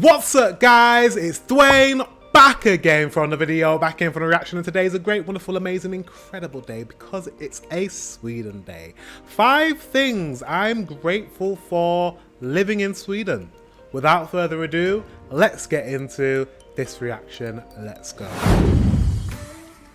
What's up, guys? It's Dwayne back again for another video, back in for a reaction, and today is a great, wonderful, amazing, incredible day because it's a Sweden day. 5 things I'm grateful for living in Sweden. Without further ado, let's get into this reaction. Let's go.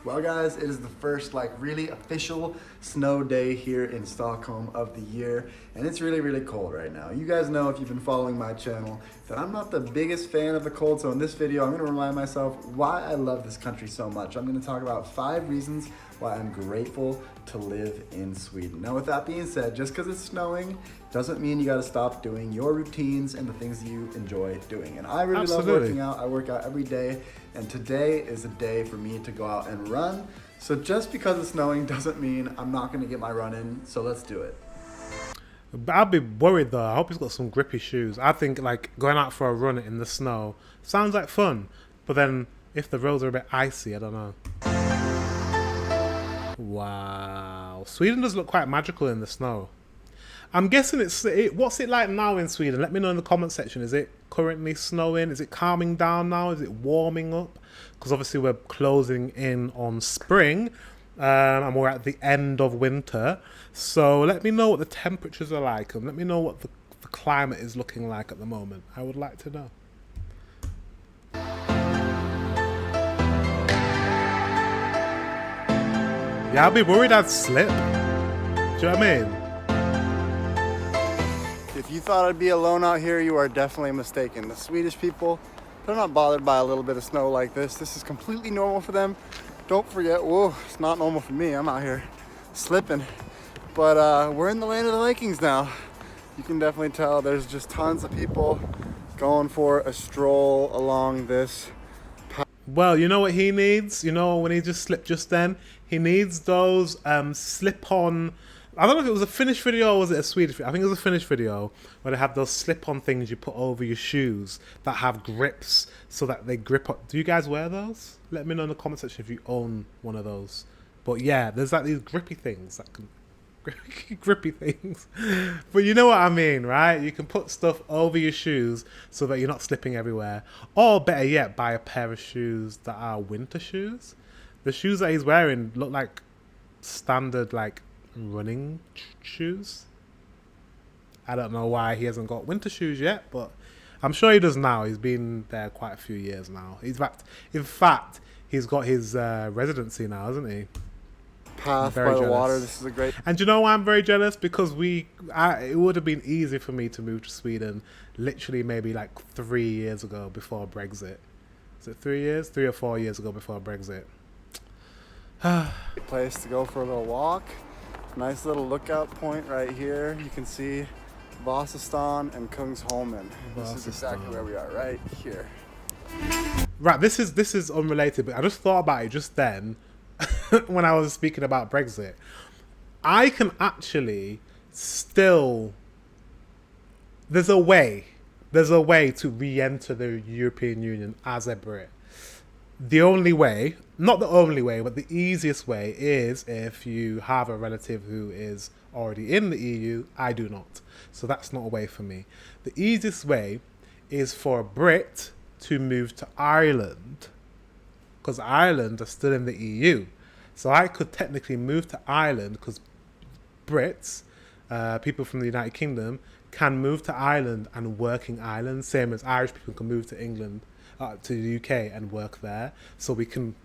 Well guys, it is the first really official snow day here in Stockholm of the year, and it's really cold right now. You guys know, if you've been following my channel, that I'm not the biggest fan of the cold, so in this video I'm going to remind myself why I love this country so much. I'm going to talk about 5 reasons why I'm grateful to live in Sweden. Now with that being said, just because it's snowing doesn't mean you got to stop doing your routines and the things you enjoy doing. And I really love working out. I work out every day, and today is a day for me to go out and run. So just because it's snowing doesn't mean I'm not going to get my run in, so let's do it. I'd be worried though. I hope he's got some grippy shoes. I think going out for a run in the snow sounds like fun, but then if the roads are a bit icy, I don't know. Wow, Sweden does look quite magical in the snow. I'm guessing what's it like now in Sweden? Let me know in the comment section. Is it currently snowing? Is it calming down now? Is it warming up? Because obviously we're closing in on spring, and we're at the end of winter. So let me know what the temperatures are like, and let me know what the climate is looking like at the moment. I would like to know. Yeah, I'd be worried I'd slip. Do you know what I mean? If you thought I'd be alone out here, you are definitely mistaken. The Swedish people, they're not bothered by a little bit of snow like this. This is completely normal for them. Don't forget, whoa, it's not normal for me. I'm out here slipping. But we're in the land of the Vikings now. You can definitely tell there's just tons of people going for a stroll along this path. Well, you know what he needs? You know, when he just slipped just then? He needs those slip-on... I don't know if it was a Finnish video or was it a Swedish video. I think it was a Finnish video where they have those slip-on things you put over your shoes that have grips so that they grip up. Do you guys wear those? Let me know in the comment section if you own one of those. But yeah, there's these grippy things that can... grippy things. But you know what I mean, right? You can put stuff over your shoes so that you're not slipping everywhere. Or better yet, buy a pair of shoes that are winter shoes. The shoes that he's wearing look like standard running shoes. I don't know why he hasn't got winter shoes yet, but I'm sure he does now. He's been there quite a few years now. In fact, he's got his residency now, hasn't he? Path by the water. This is a great... And do you know why I'm very jealous? Because it would have been easy for me to move to Sweden literally maybe 3 years ago before Brexit. Is it 3 years? 3 or 4 years ago before Brexit. Place to go for a little walk. Nice little lookout point right here. You can see Vasastan and Kungsholmen. This is exactly where we are, right here. Right, this is unrelated, but I just thought about it just then when I was speaking about Brexit. I can actually still... There's a way to re-enter the European Union as a Brit. The only way, not the only way, but the easiest way is if you have a relative who is already in the EU. I do not. So that's not a way for me. The easiest way is for a Brit to move to Ireland, because Ireland are still in the EU. So I could technically move to Ireland because Brits, people from the United Kingdom, can move to Ireland and work in Ireland, same as Irish people can move to England, to the UK and work there. So we can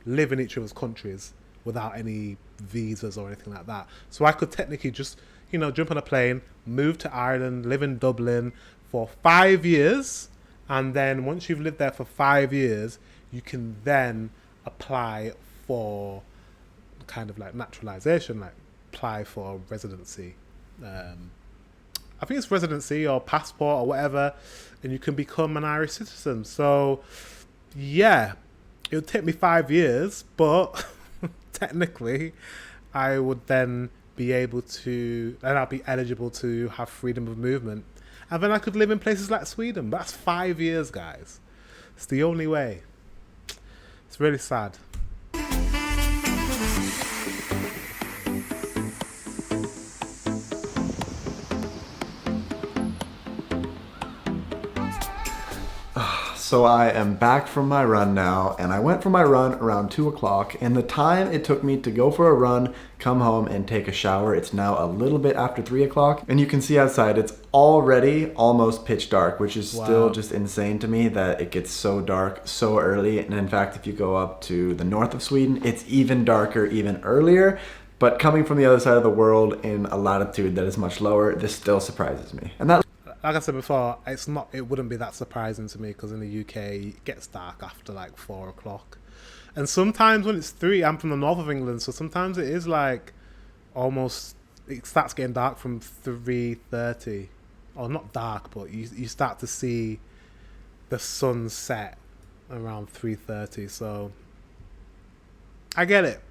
live in each other's countries without any visas or anything like that. So I could technically just, jump on a plane, move to Ireland, live in Dublin for 5 years, and then once you've lived there for 5 years, you can then apply for kind of naturalization, apply for residency. I think it's residency or passport or whatever, and you can become an Irish citizen. So, yeah, it would take me 5 years, but technically, I would then be able to, and I'd be eligible to have freedom of movement, and then I could live in places like Sweden. But that's 5 years, guys. It's the only way. It's really sad. So I am back from my run now, and I went for my run around 2 o'clock, and the time it took me to go for a run, come home, and take a shower, it's now a little bit after 3 o'clock, and you can see outside it's already almost pitch dark, which is still just insane to me that it gets so dark so early. And in fact, if you go up to the north of Sweden, it's even darker even earlier. But coming from the other side of the world in a latitude that is much lower, this still surprises me. And that, like I said before, it wouldn't be that surprising to me because in the UK it gets dark after like 4 o'clock, and sometimes when it's 3, I'm from the north of England, so sometimes it is like almost, it starts getting dark from 3:30, or not dark, but you start to see the sun set around 3:30. So I get it.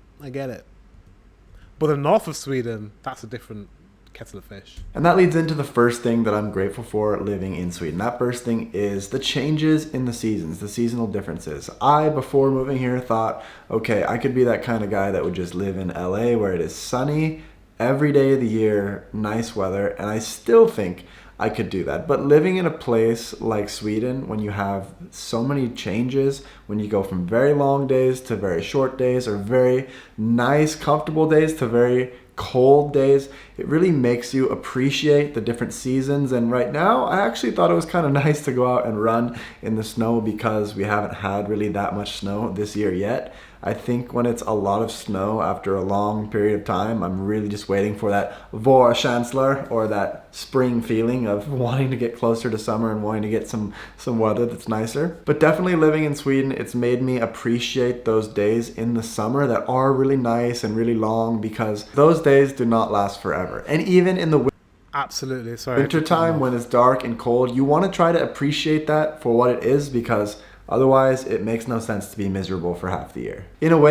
But the north of Sweden, that's a different kettle of fish. And that leads into the first thing that I'm grateful for living in Sweden. That first thing is the changes in the seasons, the seasonal differences. I, before moving here, thought, okay, I could be that kind of guy that would just live in LA where it is sunny every day of the year, nice weather, and I still think I could do that. But living in a place like Sweden, when you have so many changes, when you go from very long days to very short days, or very nice, comfortable days to very cold days, it really makes you appreciate the different seasons. And right now, I actually thought it was kind of nice to go out and run in the snow because we haven't had really that much snow this year yet. I think when it's a lot of snow after a long period of time, I'm really just waiting for that vårkänsla, or that spring feeling of wanting to get closer to summer and wanting to get some weather that's nicer. But definitely living in Sweden, it's made me appreciate those days in the summer that are really nice and really long, because those days do not last forever. And even in the absolutely, sorry, winter time when it's dark and cold, you want to try to appreciate that for what it is, because otherwise, it makes no sense to be miserable for half the year. In a way.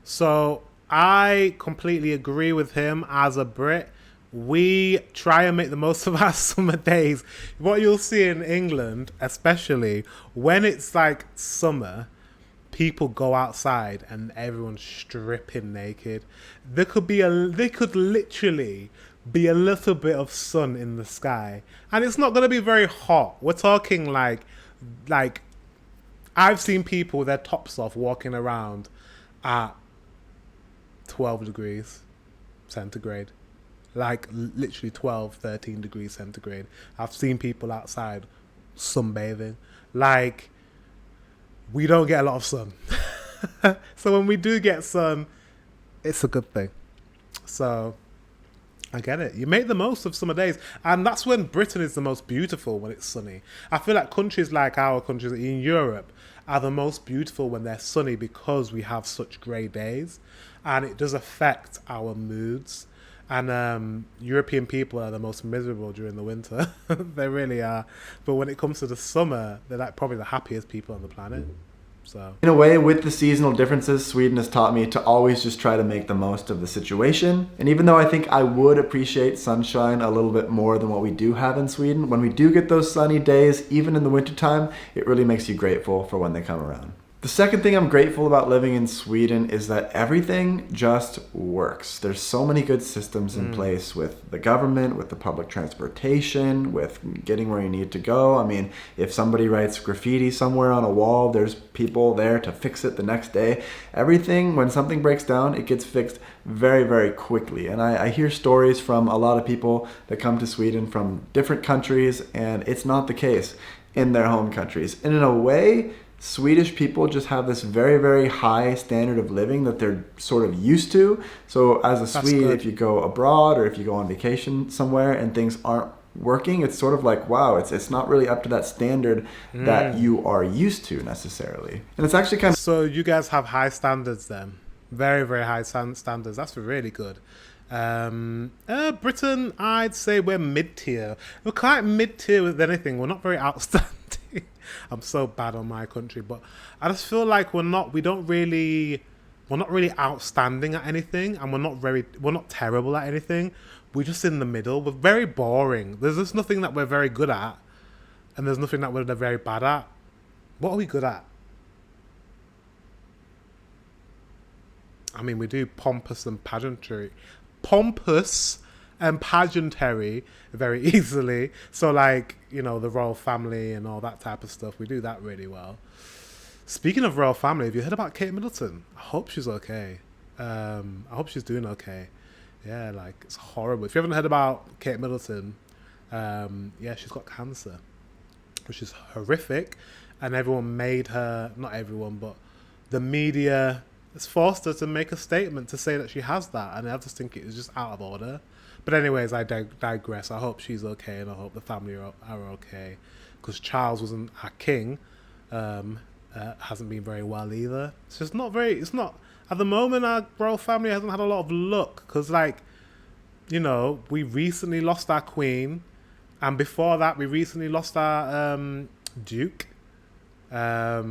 So I completely agree with him. As a Brit, we try and make the most of our summer days. What you'll see in England, especially when it's like summer, people go outside and everyone's stripping naked. There could literally be a little bit of sun in the sky, and it's not going to be very hot. We're talking like I've seen people with their tops off walking around at 12 degrees centigrade. Like literally 12, 13 degrees centigrade. I've seen people outside sunbathing. Like, we don't get a lot of sun. So when we do get sun, it's a good thing. So I get it. You make the most of summer days. And that's when Britain is the most beautiful, when it's sunny. I feel like countries like our countries in Europe are the most beautiful when they're sunny, because we have such grey days. And it does affect our moods. And European people are the most miserable during the winter. They really are. But when it comes to the summer, they're like probably the happiest people on the planet. So in a way, with the seasonal differences, Sweden has taught me to always just try to make the most of the situation. And even though I think I would appreciate sunshine a little bit more than what we do have in Sweden, when we do get those sunny days, even in the wintertime, it really makes you grateful for when they come around. The second thing I'm grateful about living in Sweden is that everything just works. There's so many good systems in place with the government, with the public transportation, with getting where you need to go. I mean, if somebody writes graffiti somewhere on a wall, there's people there to fix it the next day. Everything, when something breaks down, it gets fixed very, very quickly. And I hear stories from a lot of people that come to Sweden from different countries, and it's not the case in their home countries. And in a way, Swedish people just have this very, very high standard of living that they're sort of used to. So as a Swede, if you go abroad or if you go on vacation somewhere and things aren't working, it's sort of like, wow, it's not really up to that standard that you are used to necessarily. And it's actually kind of... So you guys have high standards then. Very, very high standards. That's really good. Britain, I'd say we're mid-tier. We're quite mid-tier with anything. We're not very outstanding. I'm so bad on my country, but I just feel like we're not really outstanding at anything, and we're not terrible at anything. We're just in the middle. We're very boring. There's just nothing that we're very good at, and there's nothing that we're very bad at. What are we good at? I mean, we do pompous and pageantry. Pompous pageantary very easily. So like, you know, the royal family and all that type of stuff, we do that really well. Speaking of royal family, have you heard about Kate Middleton? I hope she's okay. I hope she's doing okay. Yeah, like, it's horrible. If you haven't heard about Kate Middleton, yeah, she's got cancer, which is horrific. And everyone made her, not everyone, but the media has forced her to make a statement to say that she has that. And I just think it was just out of order. But anyways, I digress. I hope she's okay, and I hope the family are okay. Because Charles wasn't our king. Hasn't been very well either. It's just not very, it's not, at the moment our royal family hasn't had a lot of luck. Because like, you know, we recently lost our queen. And before that, we recently lost our duke. Yeah,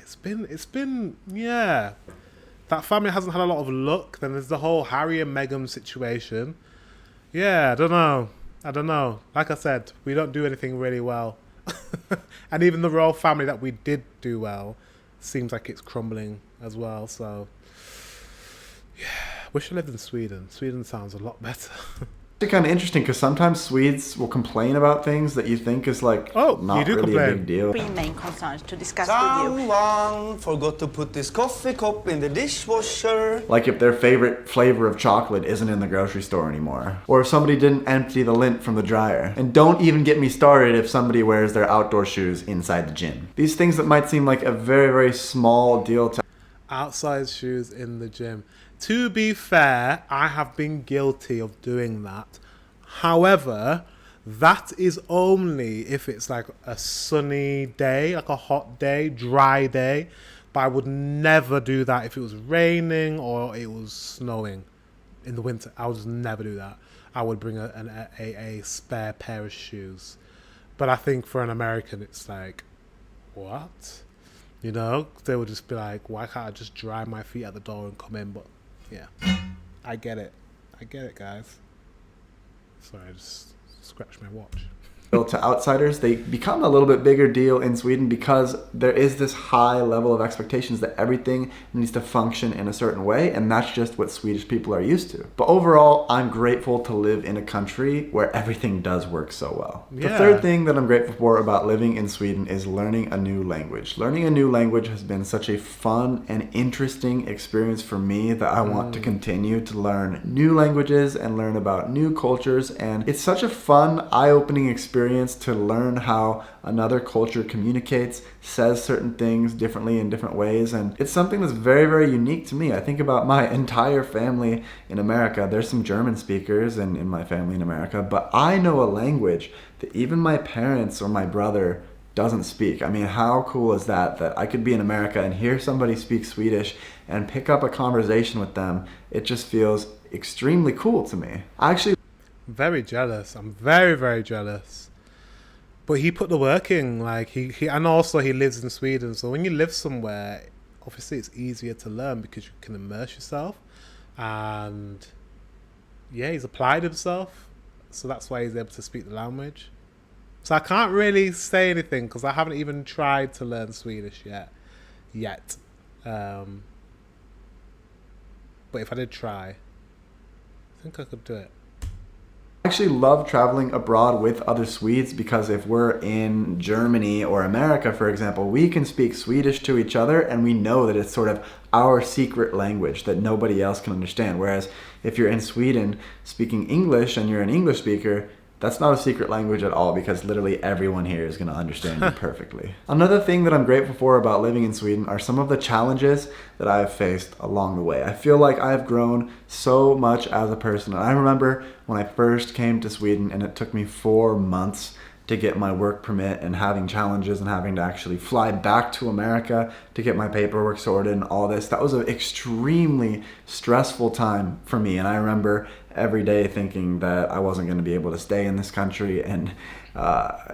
it's been, yeah. That family hasn't had a lot of luck. Then there's the whole Harry and Meghan situation. Yeah, I don't know. Like I said, we don't do anything really well. And even the royal family that we did do well seems like it's crumbling as well. So, yeah, wish I lived in Sweden. Sweden sounds a lot better. It's kind of interesting because sometimes Swedes will complain about things that you think is like not really a big deal. Three main concerns to discuss with you. Someone forgot to put this coffee cup in the dishwasher. Like if their favorite flavor of chocolate isn't in the grocery store anymore. Or if somebody didn't empty the lint from the dryer. And don't even get me started if somebody wears their outdoor shoes inside the gym. These things that might seem like a very, very small deal to outside shoes in the gym. To be fair, I have been guilty of doing that. However, that is only if it's like a sunny day, like a hot day, dry day. But I would never do that if it was raining or it was snowing in the winter. I would just never do that. I would bring a spare pair of shoes. But I think for an American, it's like, what? You know, they would just be like, why can't I just dry my feet at the door and come in? But yeah, I get it, guys. Sorry, I just scratched my watch. To outsiders, they become a little bit bigger deal in Sweden because there is this high level of expectations that everything needs to function in a certain way, and that's just what Swedish people are used to. But overall, I'm grateful to live in a country where everything does work so well. Yeah. The third thing that I'm grateful for about living in Sweden is learning a new language. Learning a new language has been such a fun and interesting experience for me that I want to continue to learn new languages and learn about new cultures, and it's such a fun, eye-opening experience to learn how another culture communicates, says certain things differently in different ways, and it's something that's very, very unique to me. I think about my entire family in America. There's some German speakers in my family in America, but I know a language that even my parents or my brother doesn't speak. I mean, how cool is that, that I could be in America and hear somebody speak Swedish and pick up a conversation with them? It just feels extremely cool to me. Very jealous. I'm very, very jealous. But he put the work in, like he and also he lives in Sweden. So when you live somewhere, obviously it's easier to learn because you can immerse yourself. And yeah, he's applied himself. So that's why he's able to speak the language. So I can't really say anything because I haven't even tried to learn Swedish yet. But if I did try, I think I could do it. I actually love traveling abroad with other Swedes because if we're in Germany or America, for example, we can speak Swedish to each other and we know that it's sort of our secret language that nobody else can understand. Whereas if you're in Sweden speaking English and you're an English speaker, that's not a secret language at all because literally everyone here is going to understand you perfectly. Another thing that I'm grateful for about living in Sweden are some of the challenges that I have faced along the way. I feel like I have grown so much as a person. And I remember when I first came to Sweden and it took me 4 months to get my work permit and having challenges and having to actually fly back to America to get my paperwork sorted and all this. That was an extremely stressful time for me. And I remember every day thinking that I wasn't going to be able to stay in this country. And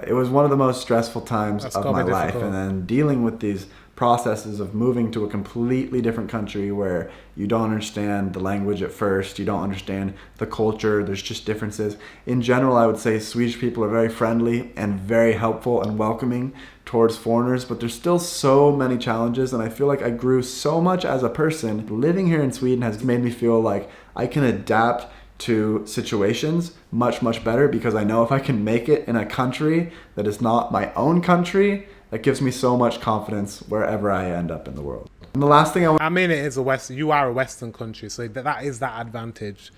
it was one of the most stressful times of my life. And then dealing with these processes of moving to a completely different country where you don't understand the language at first, you don't understand the culture, there's just differences. In general, I would say Swedish people are very friendly and very helpful and welcoming towards foreigners, but there's still so many challenges, and I feel like I grew so much as a person. Living here in Sweden has made me feel like I can adapt to situations much better, because I know if I can make it in a country that is not my own country, that gives me so much confidence wherever I end up in the world. And the last thing I mean, it is you are a Western country, so that is that advantage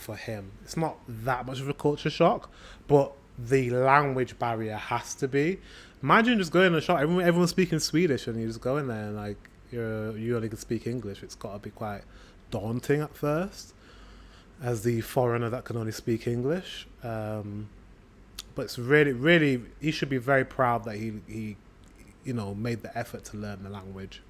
for him. It's not that much of a culture shock, but the language barrier has to be. Imagine just going to a shop, everyone's speaking Swedish, and you just go in there and like you only can speak English. It's got to be quite daunting at first, as the foreigner that can only speak English. But it's really, he should be very proud that he made the effort to learn the language.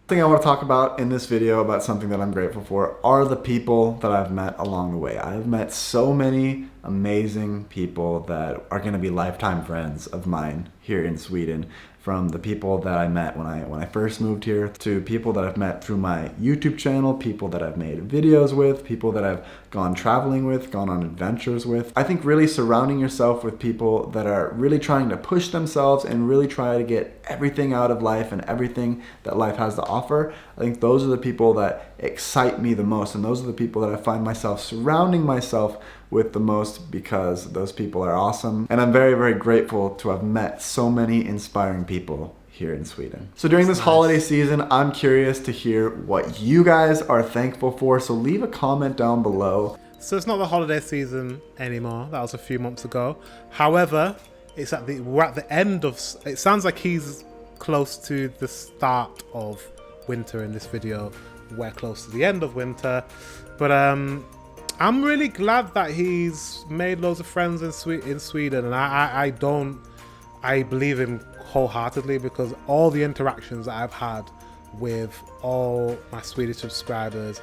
thing I want to talk about in this video about something that I'm grateful for are the people that I've met along the way. I've met so many amazing people that are going to be lifetime friends of mine here in Sweden. From the people that I met when I first moved here, to people that I've met through my YouTube channel, people that I've made videos with, people that I've gone traveling with, gone on adventures with. I think really surrounding yourself with people that are really trying to push themselves and really try to get everything out of life and everything that life has to offer, I think those are the people that excite me the most, and those are the people that I find myself surrounding myself with the most, because those people are awesome. And I'm very, very grateful to have met so many inspiring people here in Sweden. So during this holiday season, I'm curious to hear what you guys are thankful for. So leave a comment down below. So it's not the holiday season anymore. That was a few months ago. However, we're at the end of, it sounds like he's close to the start of winter in this video. We're close to the end of winter. But I'm really glad that he's made loads of friends in Sweden, and I believe him wholeheartedly, because all the interactions that I've had with all my Swedish subscribers,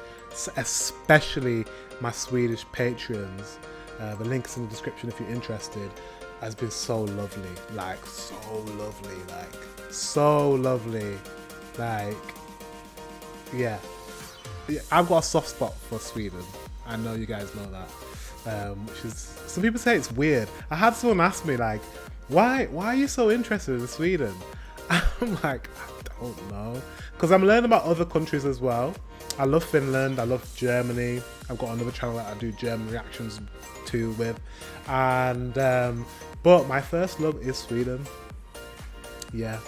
especially my Swedish patrons, the link's in the description if you're interested, has been so lovely, like yeah, I've got a soft spot for Sweden. I know you guys know that, which is, some people say it's weird. I had someone ask me like, why are you so interested in Sweden? I'm like, I don't know, because I'm learning about other countries as well. I love Finland, I love Germany. I've got another channel that I do German reactions to with, and but my first love is Sweden. Yeah,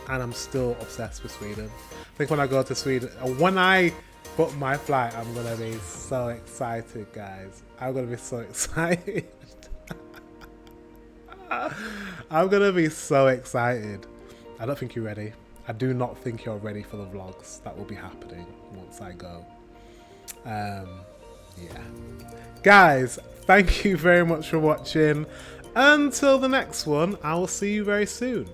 and I'm still obsessed with Sweden. I think when I go to Sweden, when I book my flight, I'm gonna be so excited, guys. I'm gonna be so excited. I'm gonna be so excited. I don't think you're ready. I do not think you're ready for the vlogs that will be happening once I go. Yeah. Guys, thank you very much for watching. Until the next one, I will see you very soon.